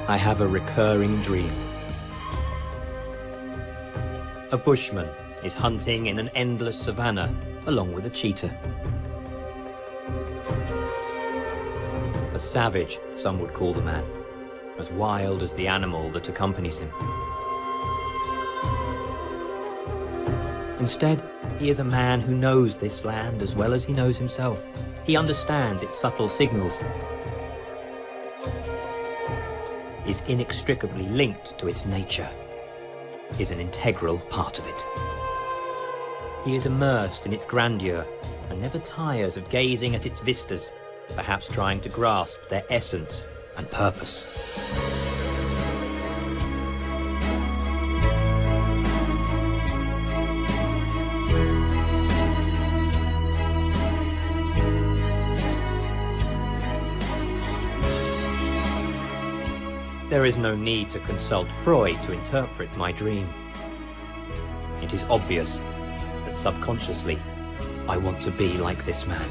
I have a recurring dream. A bushman is hunting in an endless savanna along with a cheetah. A savage, some would call the man, as wild as the animal that accompanies him. Instead, he is a man who knows this land as well as he knows himself. He understands its subtle signals, is inextricably linked to its nature, is an integral part of it. He is immersed in its grandeur and never tires of gazing at its vistas, perhaps trying to grasp their essence and purpose. There is no need to consult Freud to interpret my dream. It is obvious that subconsciously I want to be like this man.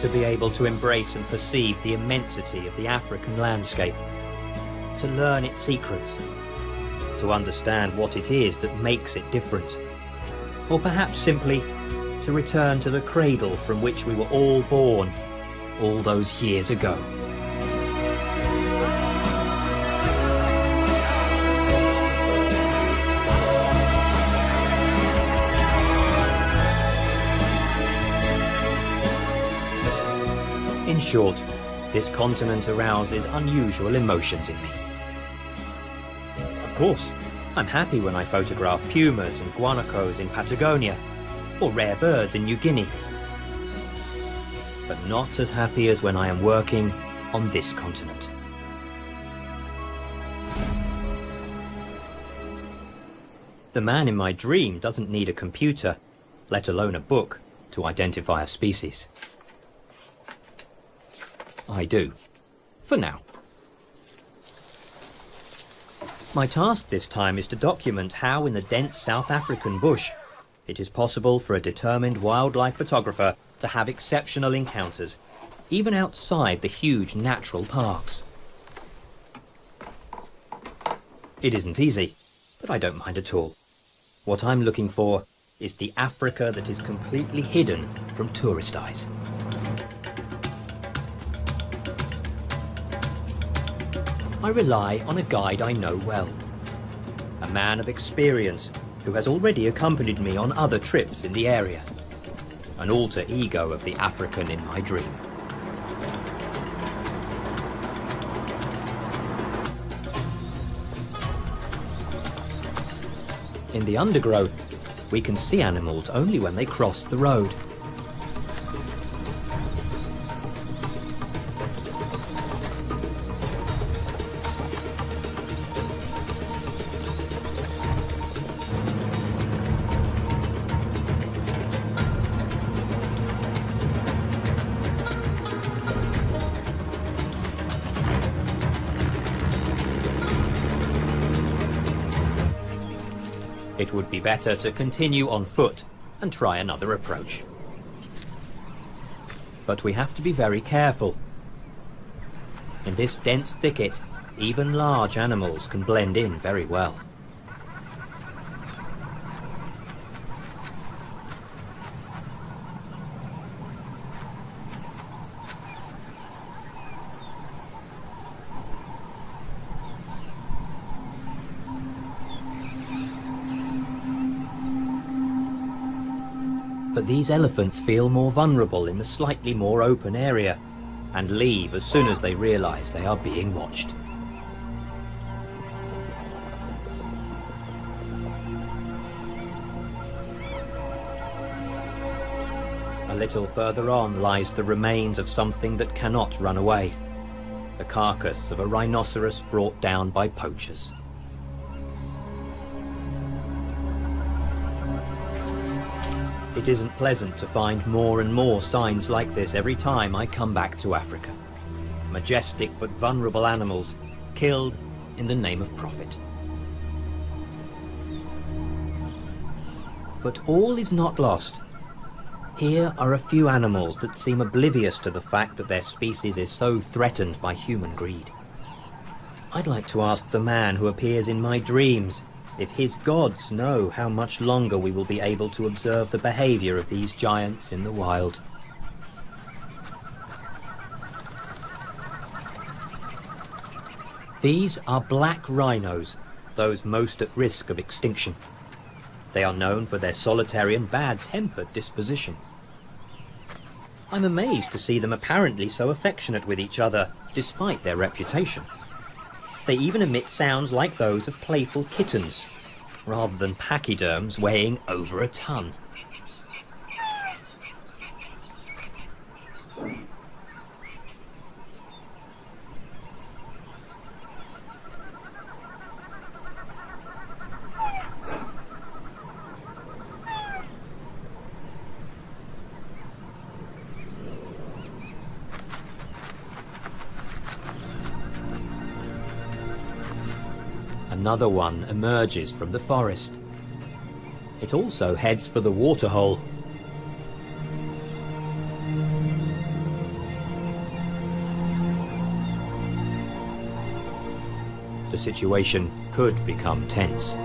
To be able to embrace and perceive the immensity of the African landscape. To learn its secrets. To understand what it is that makes it different. Or perhaps simply to return to the cradle from which we were all born all those years ago. In short, this continent arouses unusual emotions in me. Of course, I'm happy when I photograph pumas and guanacos in Patagonia, or rare birds in New Guinea. But not as happy as when I am working on this continent. The man in my dream doesn't need a computer, let alone a book, to identify a species. I do. For now. My task this time is to document how in the dense South African bush it is possible for a determined wildlife photographer to have exceptional encounters, even outside the huge natural parks. It isn't easy, but I don't mind at all. What I'm looking for is the Africa that is completely hidden from tourist eyes. I rely on a guide I know well, a man of experience who has already accompanied me on other trips in the area, an alter ego of the African in my dream. In the undergrowth, we can see animals only when they cross the road. It would be better to continue on foot and try another approach. But we have to be very careful. In this dense thicket, even large animals can blend in very well. But these elephants feel more vulnerable in the slightly more open area and leave as soon as they realize they are being watched. A little further on lies the remains of something that cannot run away, the carcass of a rhinoceros brought down by poachers. It isn't pleasant to find more and more signs like this every time I come back to Africa. Majestic but vulnerable animals killed in the name of profit. But all is not lost. Here are a few animals that seem oblivious to the fact that their species is so threatened by human greed. I'd like to ask the man who appears in my dreams if his gods know how much longer we will be able to observe the behavior of these giants in the wild. These are black rhinos, those most at risk of extinction. They are known for their solitary and bad-tempered disposition. I'm amazed to see them apparently so affectionate with each other, despite their reputation. They even emit sounds like those of playful kittens, rather than pachyderms weighing over a ton. Another one emerges from the forest. It also heads for the waterhole. The situation could become tense.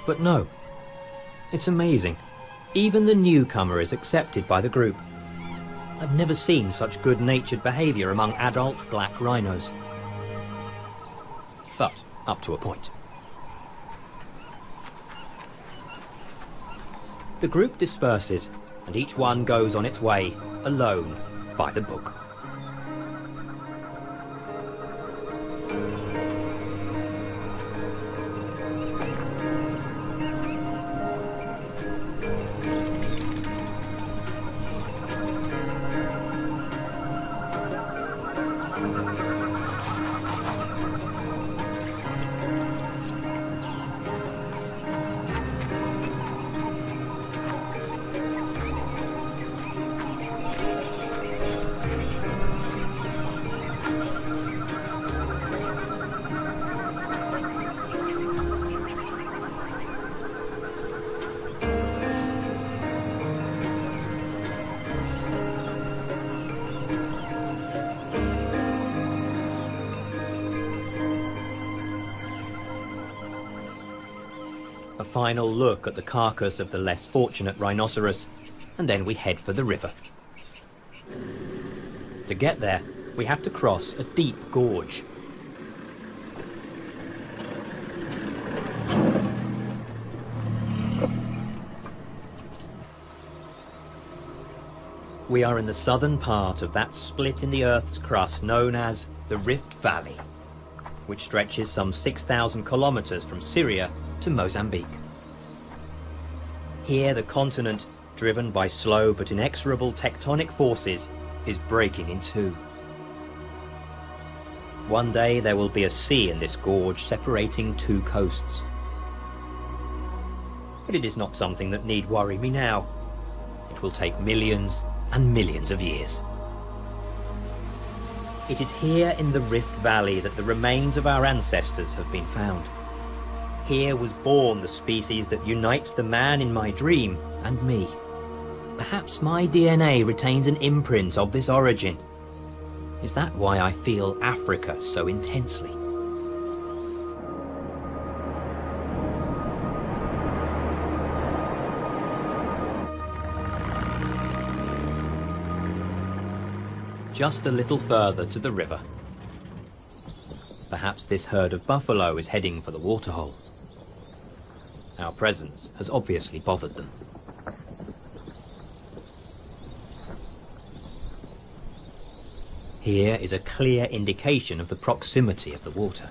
But no. It's amazing. Even the newcomer is accepted by the group. I've never seen such good-natured behavior among adult black rhinos. But up to a point. The group disperses, and each one goes on its way, alone, by the book. A final look at the carcass of the less fortunate rhinoceros, and then we head for the river. To get there, we have to cross a deep gorge. We are in the southern part of that split in the Earth's crust known as the Rift Valley, which stretches some 6,000 kilometers from Syria to Mozambique. Here the continent, driven by slow but inexorable tectonic forces, is breaking in two. One day there will be a sea in this gorge separating two coasts. But it is not something that need worry me now. It will take millions and millions of years. It is here in the Rift Valley that the remains of our ancestors have been found. Here was born the species that unites the man in my dream and me. Perhaps my DNA retains an imprint of this origin. Is that why I feel Africa so intensely? Just a little further to the river. Perhaps this herd of buffalo is heading for the waterhole. Our presence has obviously bothered them. Here is a clear indication of the proximity of the water.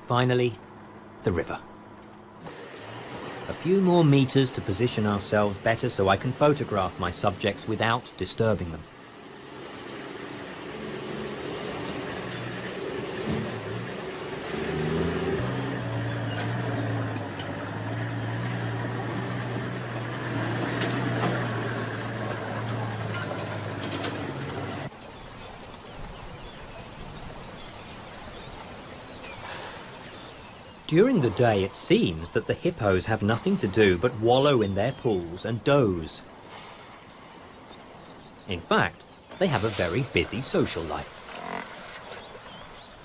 Finally, the river. A few more meters to position ourselves better so I can photograph my subjects without disturbing them. During the day, it seems that the hippos have nothing to do but wallow in their pools and doze. In fact, they have a very busy social life.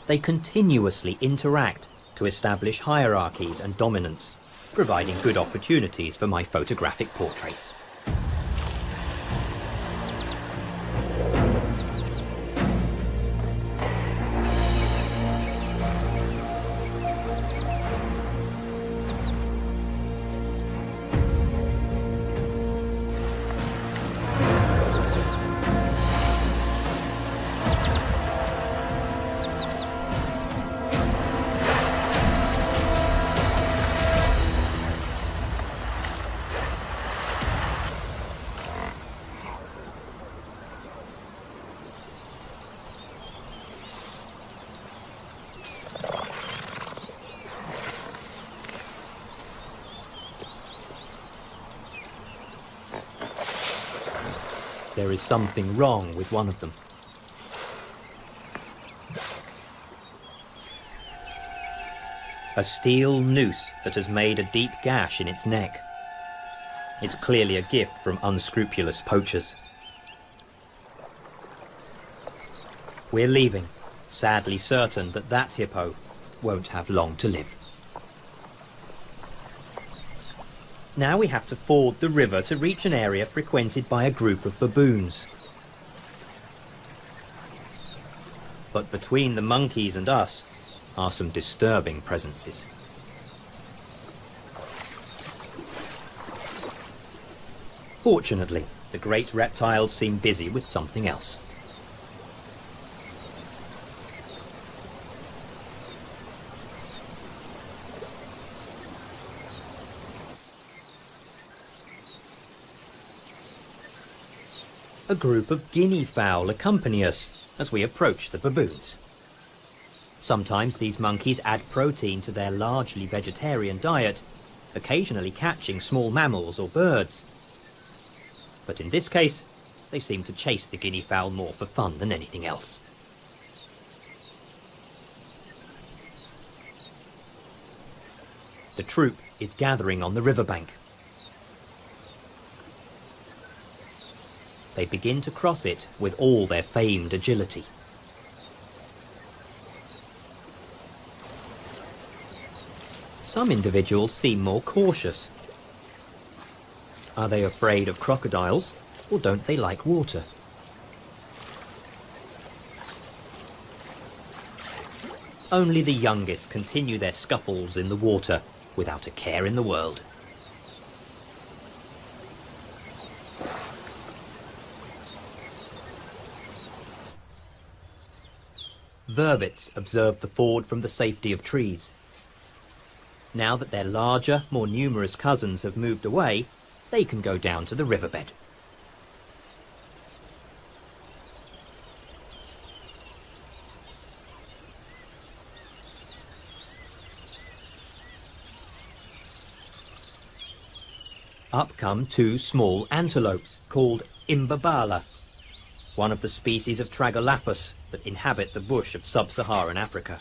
They continuously interact to establish hierarchies and dominance, providing good opportunities for my photographic portraits. There is something wrong with one of them. A steel noose that has made a deep gash in its neck. It's clearly a gift from unscrupulous poachers. We're leaving, sadly certain that that hippo won't have long to live. Now we have to ford the river to reach an area frequented by a group of baboons. But between the monkeys and us are some disturbing presences. Fortunately, the great reptiles seem busy with something else. A group of guinea fowl accompany us as we approach the baboons. Sometimes these monkeys add protein to their largely vegetarian diet, occasionally catching small mammals or birds. But in this case, they seem to chase the guinea fowl more for fun than anything else. The troop is gathering on the riverbank. They begin to cross it with all their famed agility. Some individuals seem more cautious. Are they afraid of crocodiles, or don't they like water? Only the youngest continue their scuffles in the water without a care in the world. Vervets observe the ford from the safety of trees. Now that their larger, more numerous cousins have moved away, they can go down to the riverbed. Up come two small antelopes called Imbabala, one of the species of Tragolaphus that inhabit the bush of sub-Saharan Africa.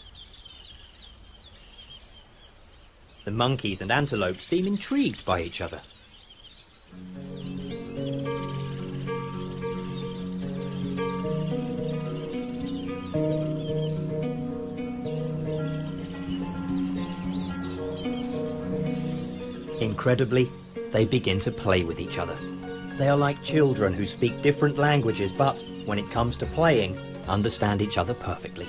The monkeys and antelopes seem intrigued by each other. Incredibly, they begin to play with each other. They are like children who speak different languages, but when it comes to playing, understand each other perfectly.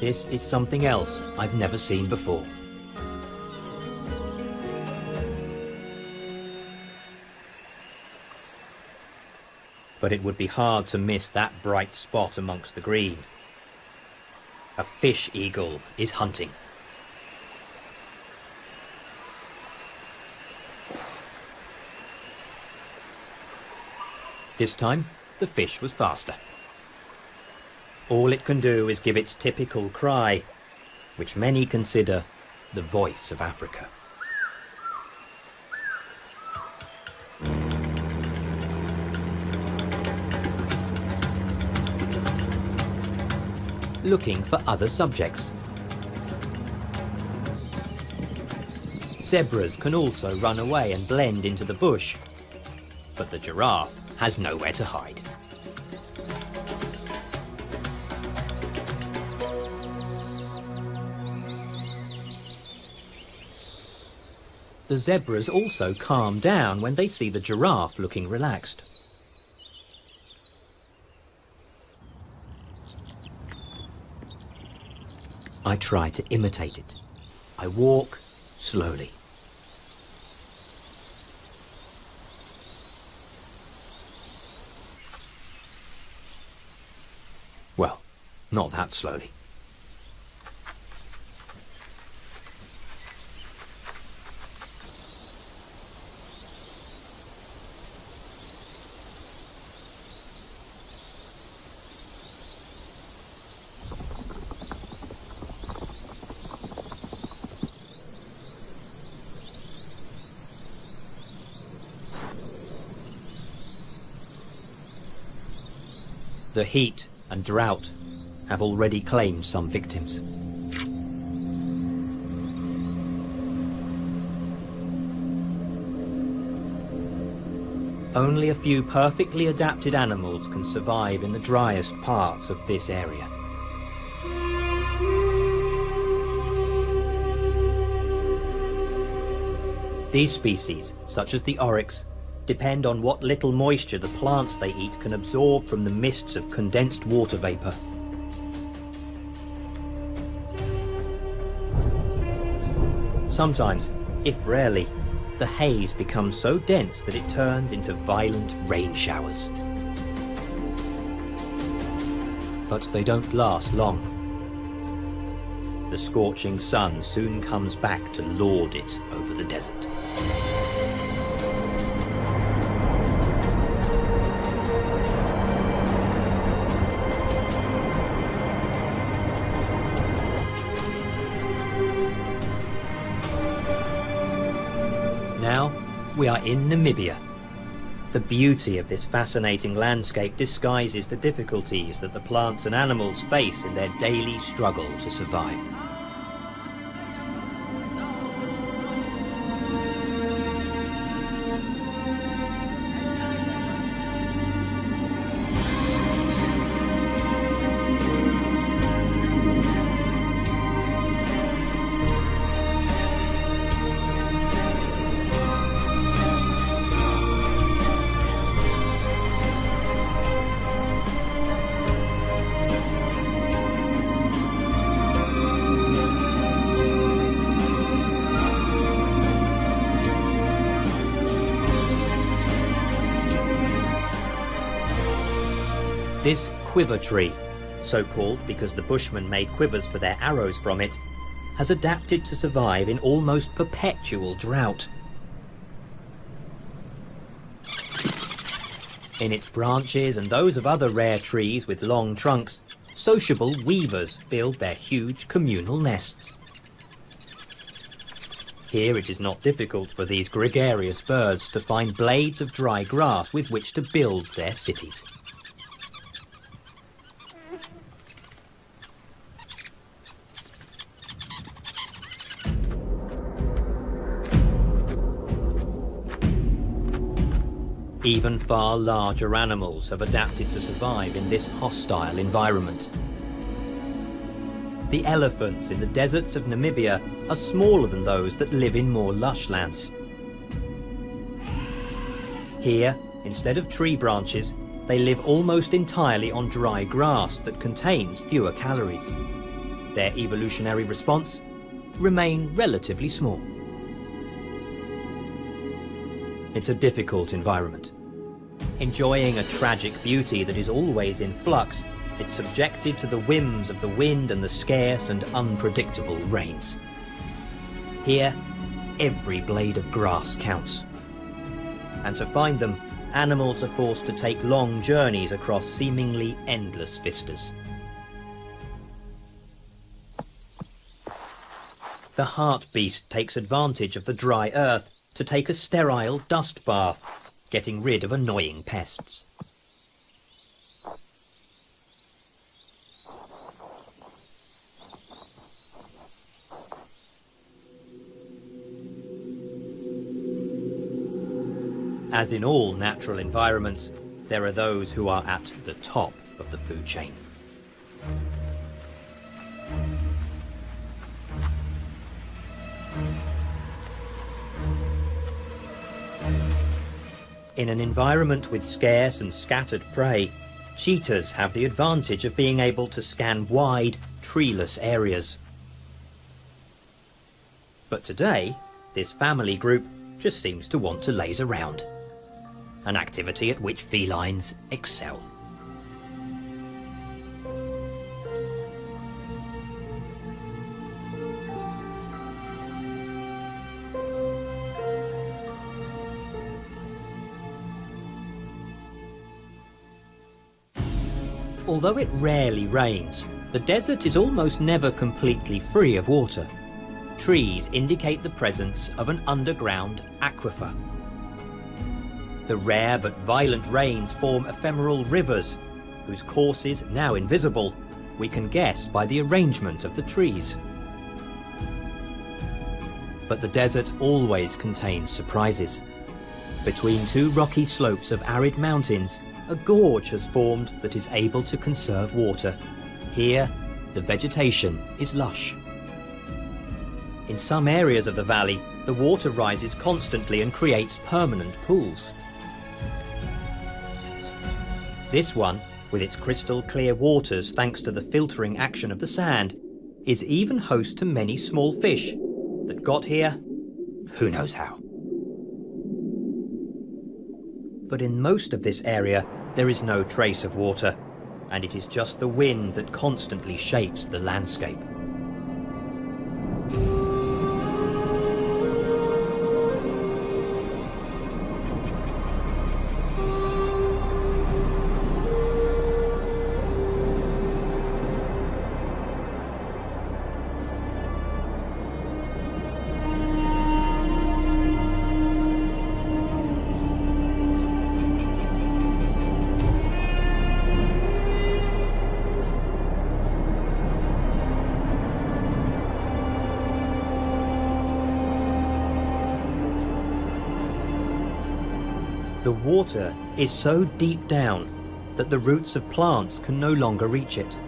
This is something else I've never seen before. But it would be hard to miss that bright spot amongst the green. A fish eagle is hunting. This time, the fish was faster. All it can do is give its typical cry, which many consider the voice of Africa. Looking for other subjects. Zebras can also run away and blend into the bush, but the giraffe has nowhere to hide. The zebras also calm down when they see the giraffe looking relaxed. I try to imitate it. I walk slowly. Well, not that slowly. The heat and drought have already claimed some victims. Only a few perfectly adapted animals can survive in the driest parts of this area. These species, such as the oryx, depend on what little moisture the plants they eat can absorb from the mists of condensed water vapor. Sometimes, if rarely, the haze becomes so dense that it turns into violent rain showers. But they don't last long. The scorching sun soon comes back to lord it over the desert. Now, we are in Namibia. The beauty of this fascinating landscape disguises the difficulties that the plants and animals face in their daily struggle to survive. This quiver tree, so called because the Bushmen made quivers for their arrows from it, has adapted to survive in almost perpetual drought. In its branches and those of other rare trees with long trunks, sociable weavers build their huge communal nests. Here it is not difficult for these gregarious birds to find blades of dry grass with which to build their cities. Even far larger animals have adapted to survive in this hostile environment. The elephants in the deserts of Namibia are smaller than those that live in more lush lands. Here, instead of tree branches, they live almost entirely on dry grass that contains fewer calories. Their evolutionary response remain relatively small. It's a difficult environment. Enjoying a tragic beauty that is always in flux, it's subjected to the whims of the wind and the scarce and unpredictable rains. Here, every blade of grass counts. And to find them, animals are forced to take long journeys across seemingly endless vistas. the hartebeest takes advantage of the dry earth to take a sterile dust bath, getting rid of annoying pests. As in all natural environments, there are those who are at the top of the food chain. In an environment with scarce and scattered prey, cheetahs have the advantage of being able to scan wide, treeless areas. But today, this family group just seems to want to laze around, an activity at which felines excel. Although it rarely rains, the desert is almost never completely free of water. Trees indicate the presence of an underground aquifer. The rare but violent rains form ephemeral rivers, whose courses, now invisible, we can guess by the arrangement of the trees. But the desert always contains surprises. Between two rocky slopes of arid mountains, a gorge has formed that is able to conserve water. Here, the vegetation is lush. In some areas of the valley, the water rises constantly and creates permanent pools. This one, with its crystal clear waters thanks to the filtering action of the sand, is even host to many small fish that got here, who knows how. But in most of this area, there is no trace of water, and it is just the wind that constantly shapes the landscape. The water is so deep down that the roots of plants can no longer reach it.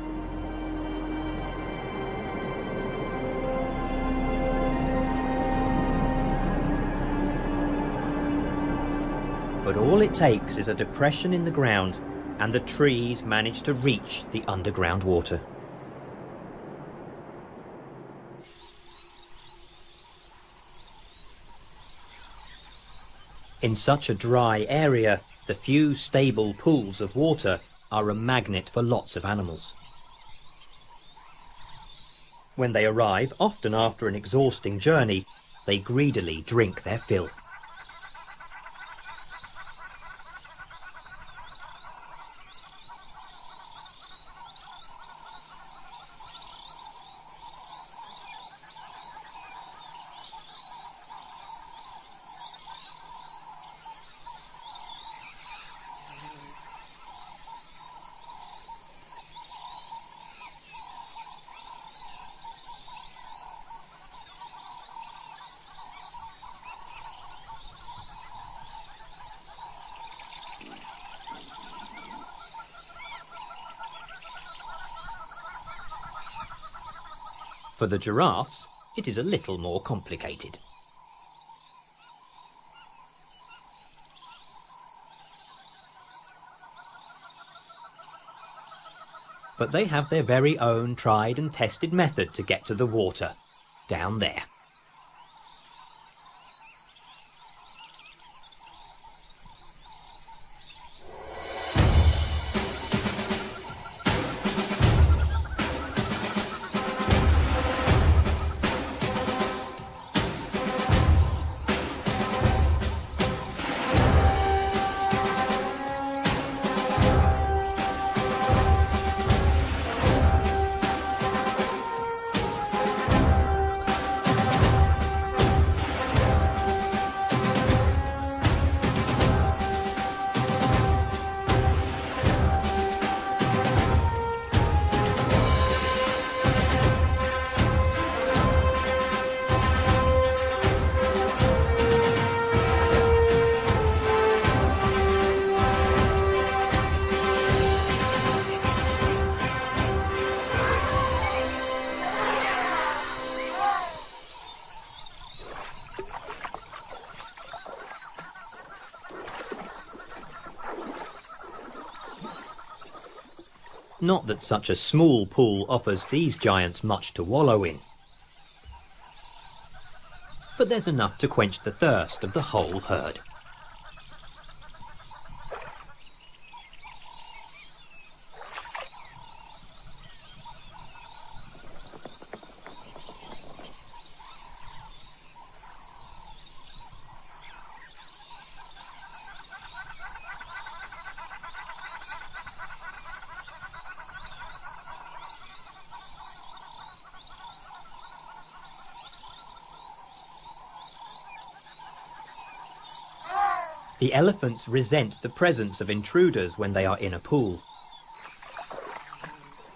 But all it takes is a depression in the ground, and the trees manage to reach the underground water. In such a dry area, the few stable pools of water are a magnet for lots of animals. When they arrive, often after an exhausting journey, they greedily drink their fill. For the giraffes, it is a little more complicated. But they have their very own tried and tested method to get to the water, down there. Not that such a small pool offers these giants much to wallow in. But there's enough to quench the thirst of the whole herd. The elephants resent the presence of intruders when they are in a pool.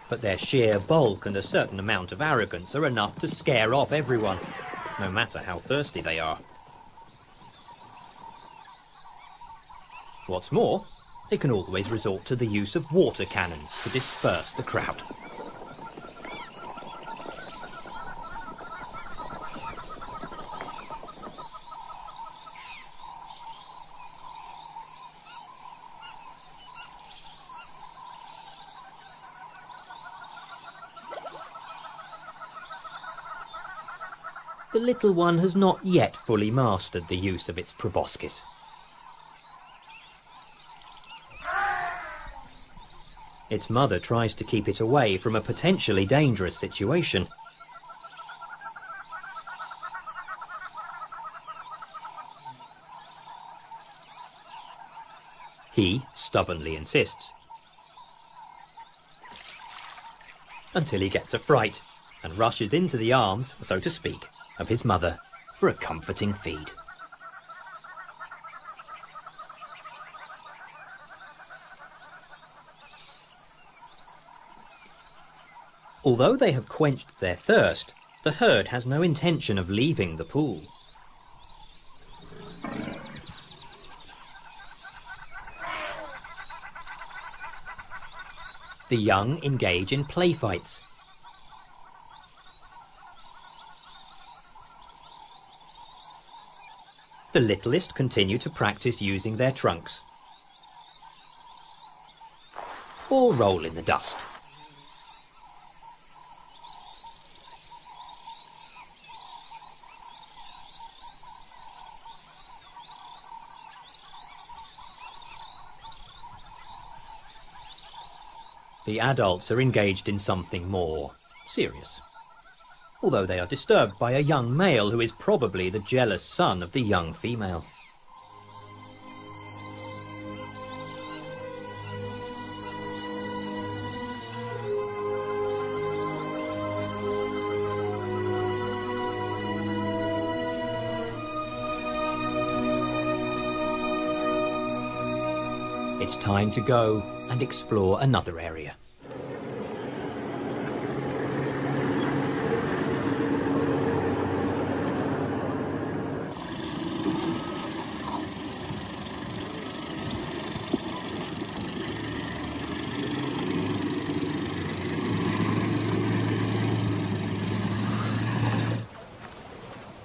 But their sheer bulk and a certain amount of arrogance are enough to scare off everyone, no matter how thirsty they are. What's more, they can always resort to the use of water cannons to disperse the crowd. The little one has not yet fully mastered the use of its proboscis. Its mother tries to keep it away from a potentially dangerous situation. He stubbornly insists, until he gets a fright and rushes into the arms, so to speak, of his mother for a comforting feed. Although they have quenched their thirst, the herd has no intention of leaving the pool. The young engage in play fights. The littlest continue to practice using their trunks, or roll in the dust. The adults are engaged in something more serious, although they are disturbed by a young male who is probably the jealous son of the young female. It's time to go and explore another area.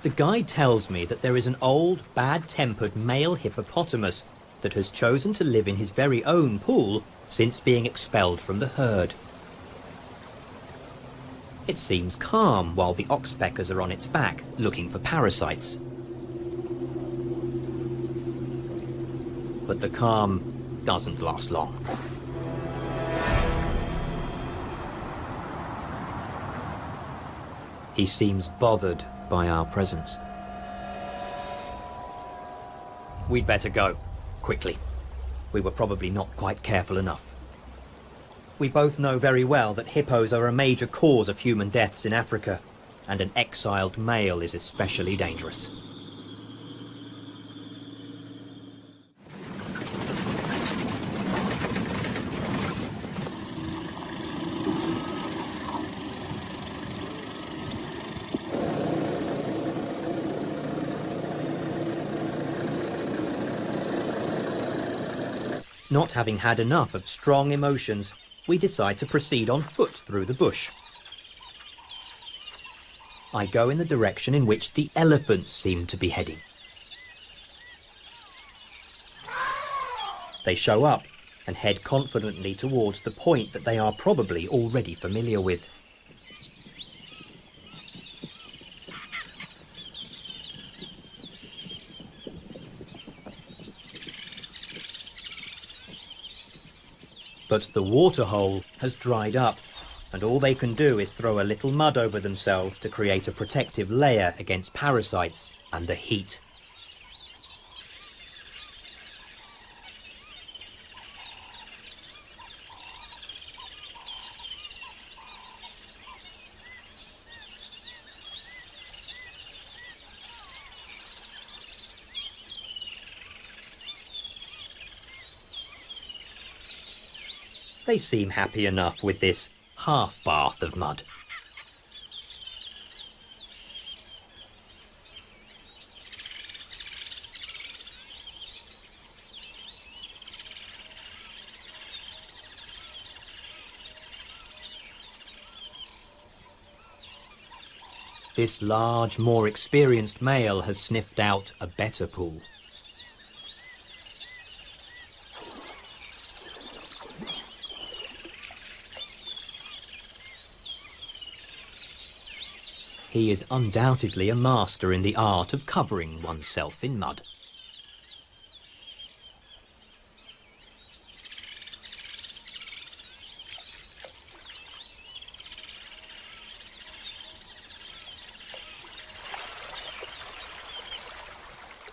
The guide tells me that there is an old, bad-tempered male hippopotamus that has chosen to live in his very own pool since being expelled from the herd. It seems calm while the oxpeckers are on its back looking for parasites. But the calm doesn't last long. He seems bothered by our presence. We'd better go. Quickly. We were probably not quite careful enough. We both know very well that hippos are a major cause of human deaths in Africa, and an exiled male is especially dangerous. Not having had enough of strong emotions, we decide to proceed on foot through the bush. I go in the direction in which the elephants seem to be heading. They show up, and head confidently towards the point that they are probably already familiar with. But the waterhole has dried up, and all they can do is throw a little mud over themselves to create a protective layer against parasites and the heat. They seem happy enough with this half bath of mud. This large, more experienced male has sniffed out a better pool. He is undoubtedly a master in the art of covering oneself in mud.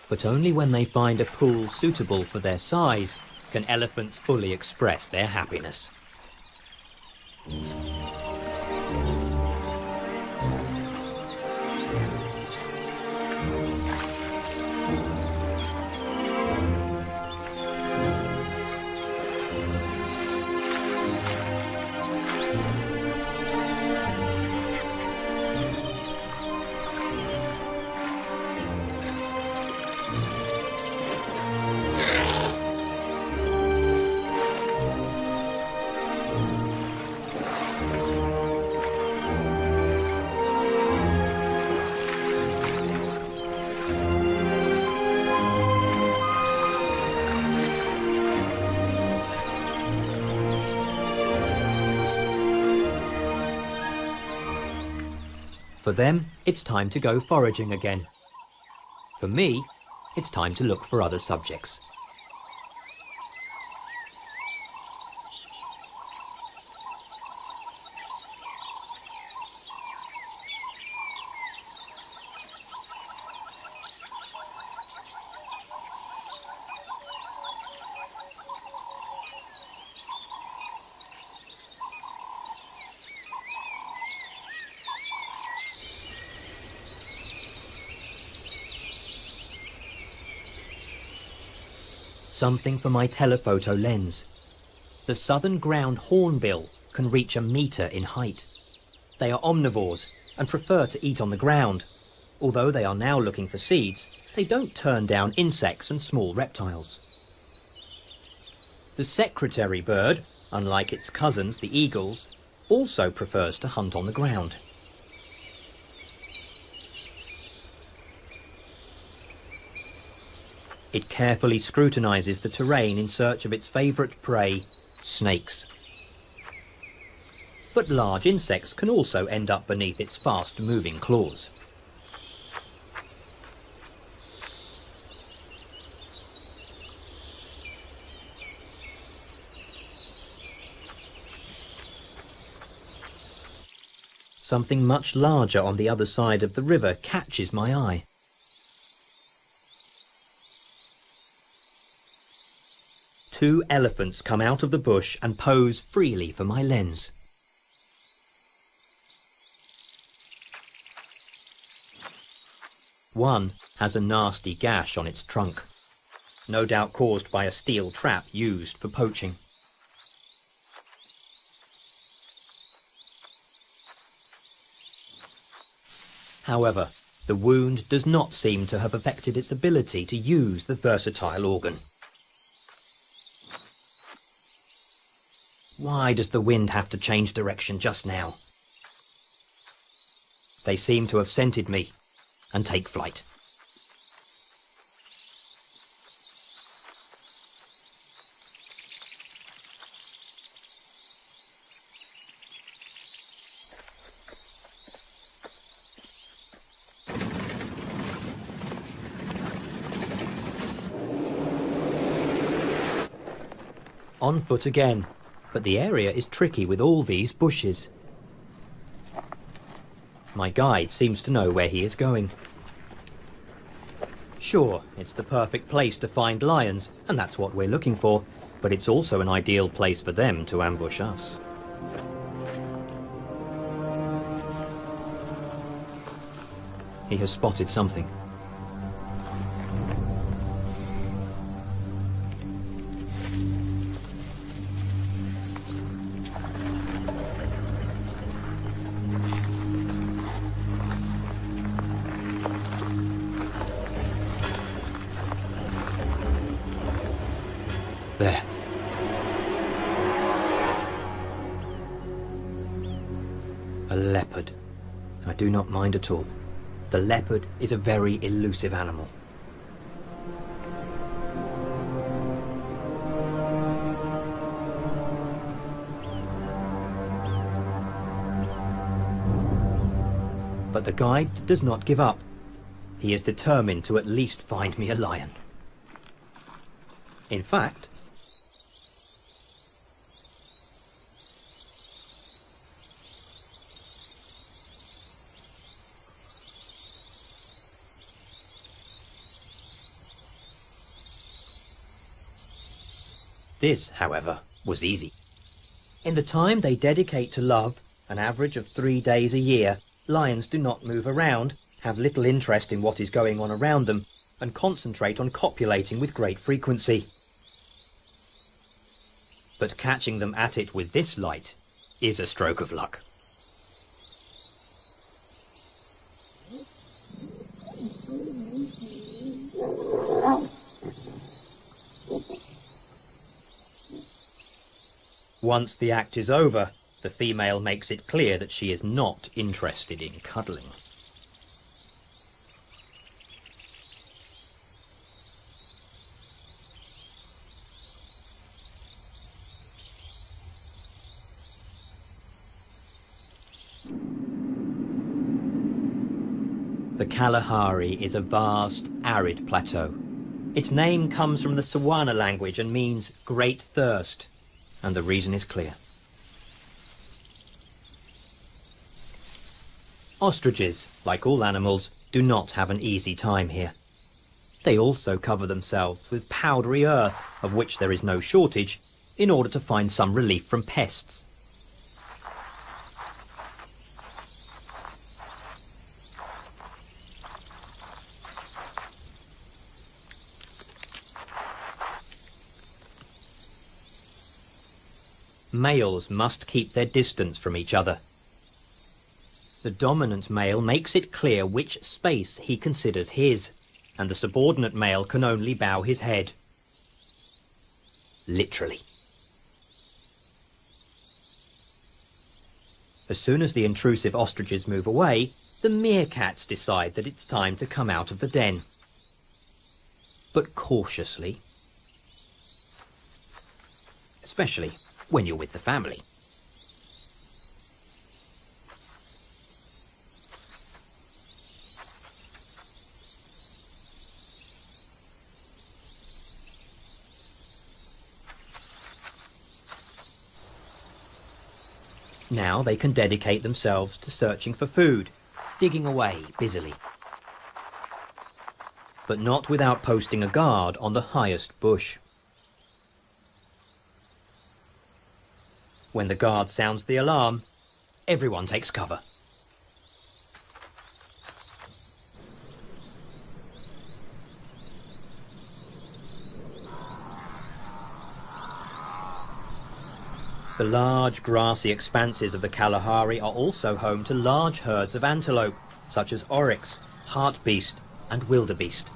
But only when they find a pool suitable for their size can elephants fully express their happiness. For them, it's time to go foraging again. For me, it's time to look for other subjects. Something for my telephoto lens. The southern ground hornbill can reach 1 meter in height. They are omnivores and prefer to eat on the ground. Although they are now looking for seeds, they don't turn down insects and small reptiles. The secretary bird, unlike its cousins the eagles, also prefers to hunt on the ground. It carefully scrutinizes the terrain in search of its favorite prey, snakes. But large insects can also end up beneath its fast-moving claws. Something much larger on the other side of the river catches my eye. Two elephants come out of the bush and pose freely for my lens. One has a nasty gash on its trunk, no doubt caused by a steel trap used for poaching. However, the wound does not seem to have affected its ability to use the versatile organ. Why does the wind have to change direction just now? They seem to have scented me and take flight. On foot again, but the area is tricky with all these bushes. My guide seems to know where he is going. Sure, it's the perfect place to find lions, and that's what we're looking for, but it's also an ideal place for them to ambush us. He has spotted something. There. A leopard. I do not mind at all. The leopard is a very elusive animal. But the guide does not give up. He is determined to at least find me a lion. In fact, this, however, was easy. In the time they dedicate to love, an average of 3 days a year, lions do not move around, have little interest in what is going on around them, and concentrate on copulating with great frequency. But catching them at it with this light is a stroke of luck. Once the act is over, the female makes it clear that she is not interested in cuddling. The Kalahari is a vast, arid plateau. Its name comes from the Tswana language and means great thirst, and the reason is clear. Ostriches, like all animals, do not have an easy time here. They also cover themselves with powdery earth, of which there is no shortage, in order to find some relief from pests. Males must keep their distance from each other. The dominant male makes it clear which space he considers his, and the subordinate male can only bow his head. Literally. As soon as the intrusive ostriches move away, the meerkats decide that it's time to come out of the den. But cautiously. Especially when you're with the family. Now they can dedicate themselves to searching for food, digging away busily. But not without posting a guard on the highest bush. When the guard sounds the alarm, everyone takes cover. The large grassy expanses of the Kalahari are also home to large herds of antelope, such as oryx, hartebeest, and wildebeest.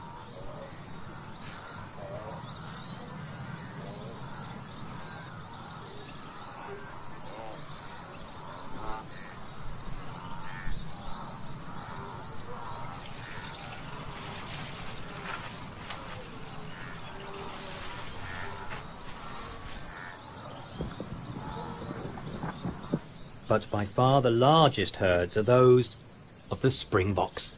But by far the largest herds are those of the springboks.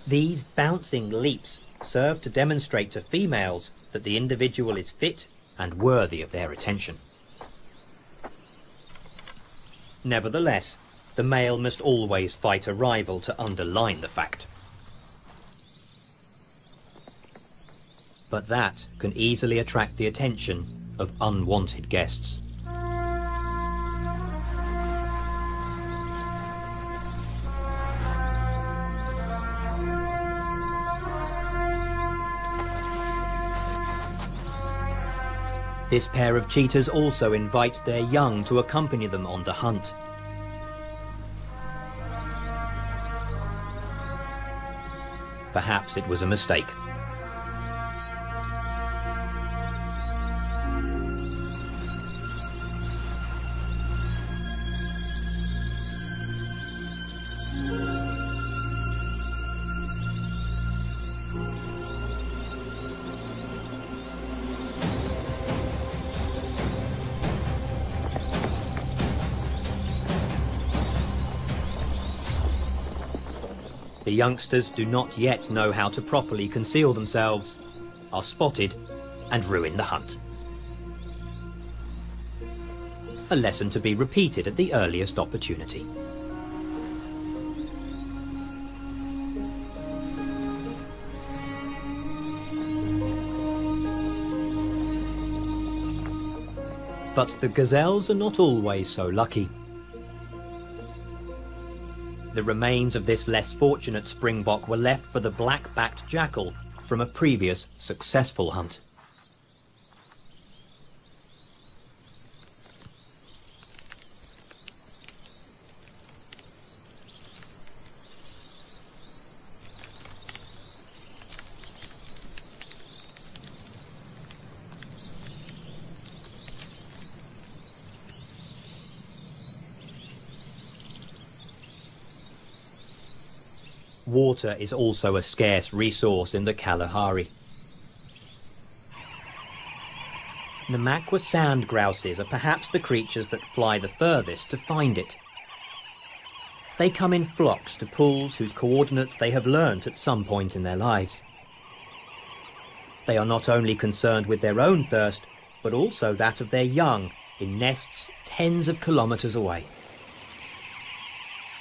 These bouncing leaps serve to demonstrate to females that the individual is fit and worthy of their attention. Nevertheless, the male must always fight a rival to underline the fact. But that can easily attract the attention of unwanted guests. This pair of cheetahs also invite their young to accompany them on the hunt. Perhaps it was a mistake. The youngsters do not yet know how to properly conceal themselves, are spotted, and ruin the hunt. A lesson to be repeated at the earliest opportunity. But the gazelles are not always so lucky. The remains of this less fortunate springbok were left for the black-backed jackal from a previous successful hunt. Water is also a scarce resource in the Kalahari. Namakwa sand grouses are perhaps the creatures that fly the furthest to find it. They come in flocks to pools whose coordinates they have learnt at some point in their lives. They are not only concerned with their own thirst, but also that of their young in nests tens of kilometres away.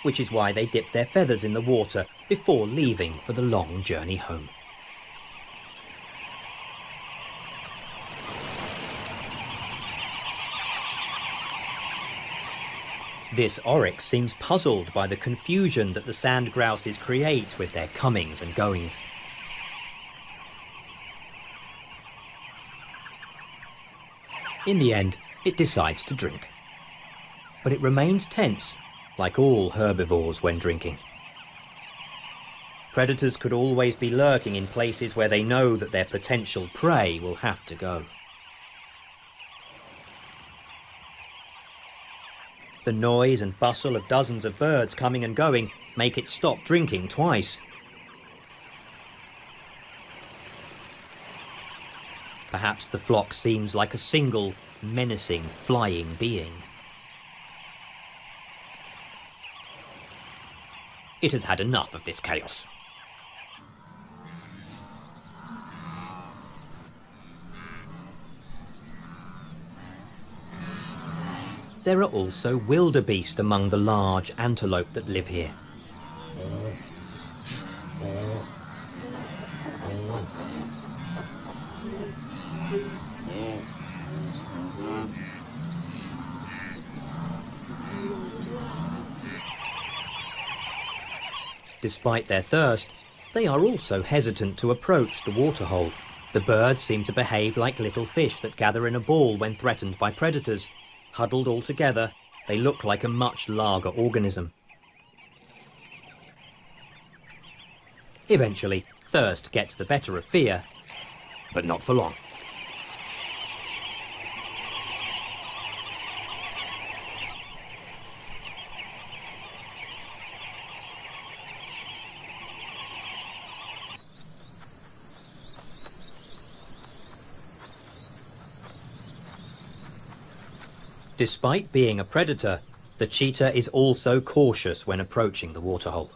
Which is why they dip their feathers in the water before leaving for the long journey home. This oryx seems puzzled by the confusion that the sand grouses create with their comings and goings. In the end, it decides to drink. But it remains tense, like all herbivores when drinking. Predators could always be lurking in places where they know that their potential prey will have to go. The noise and bustle of dozens of birds coming and going make it stop drinking twice. Perhaps the flock seems like a single, menacing, flying being. It has had enough of this chaos. There are also wildebeest among the large antelope that live here. Despite their thirst, they are also hesitant to approach the waterhole. The birds seem to behave like little fish that gather in a ball when threatened by predators. Huddled all together, they look like a much larger organism. Eventually, thirst gets the better of fear, but not for long. Despite being a predator, the cheetah is also cautious when approaching the waterhole.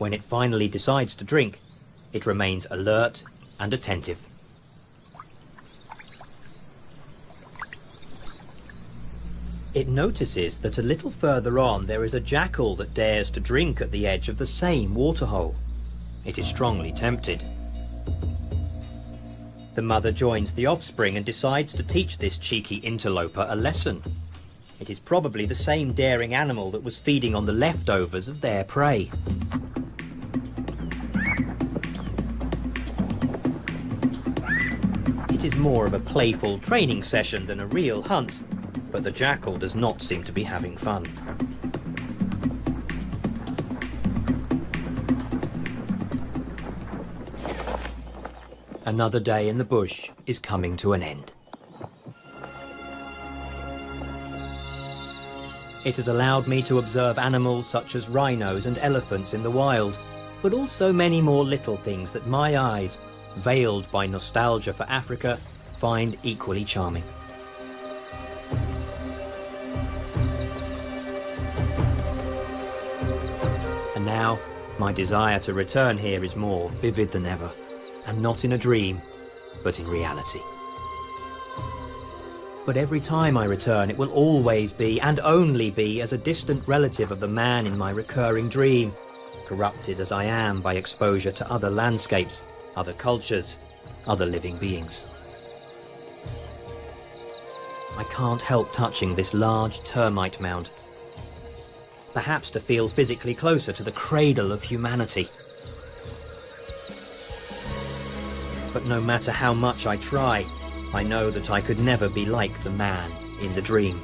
When it finally decides to drink, it remains alert and attentive. It notices that a little further on there is a jackal that dares to drink at the edge of the same waterhole. It is strongly tempted. The mother joins the offspring and decides to teach this cheeky interloper a lesson. It is probably the same daring animal that was feeding on the leftovers of their prey. It is more of a playful training session than a real hunt, but the jackal does not seem to be having fun. Another day in the bush is coming to an end. It has allowed me to observe animals such as rhinos and elephants in the wild, but also many more little things that my eyes, veiled by nostalgia for Africa, find equally charming. And now, my desire to return here is more vivid than ever, and not in a dream, but in reality. But every time I return, it will always be, and only be, as a distant relative of the man in my recurring dream, corrupted as I am by exposure to other landscapes, other cultures, other living beings. I can't help touching this large termite mound, perhaps to feel physically closer to the cradle of humanity. But no matter how much I try, I know that I could never be like the man in the dream.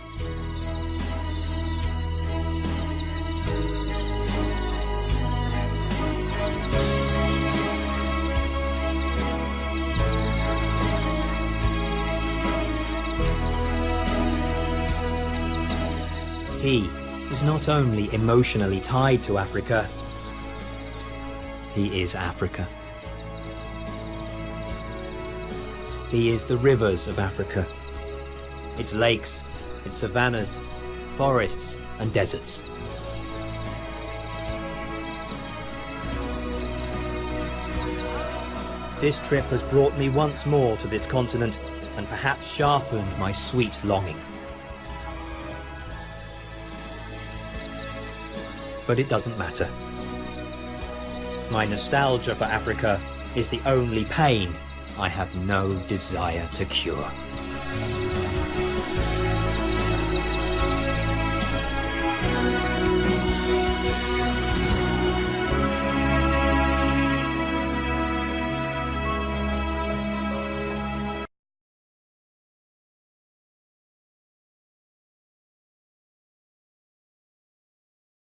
He is not only emotionally tied to Africa, he is Africa. He is the rivers of Africa, its lakes, its savannas, forests and deserts. This trip has brought me once more to this continent and perhaps sharpened my sweet longing. But it doesn't matter. My nostalgia for Africa is the only pain I have no desire to cure.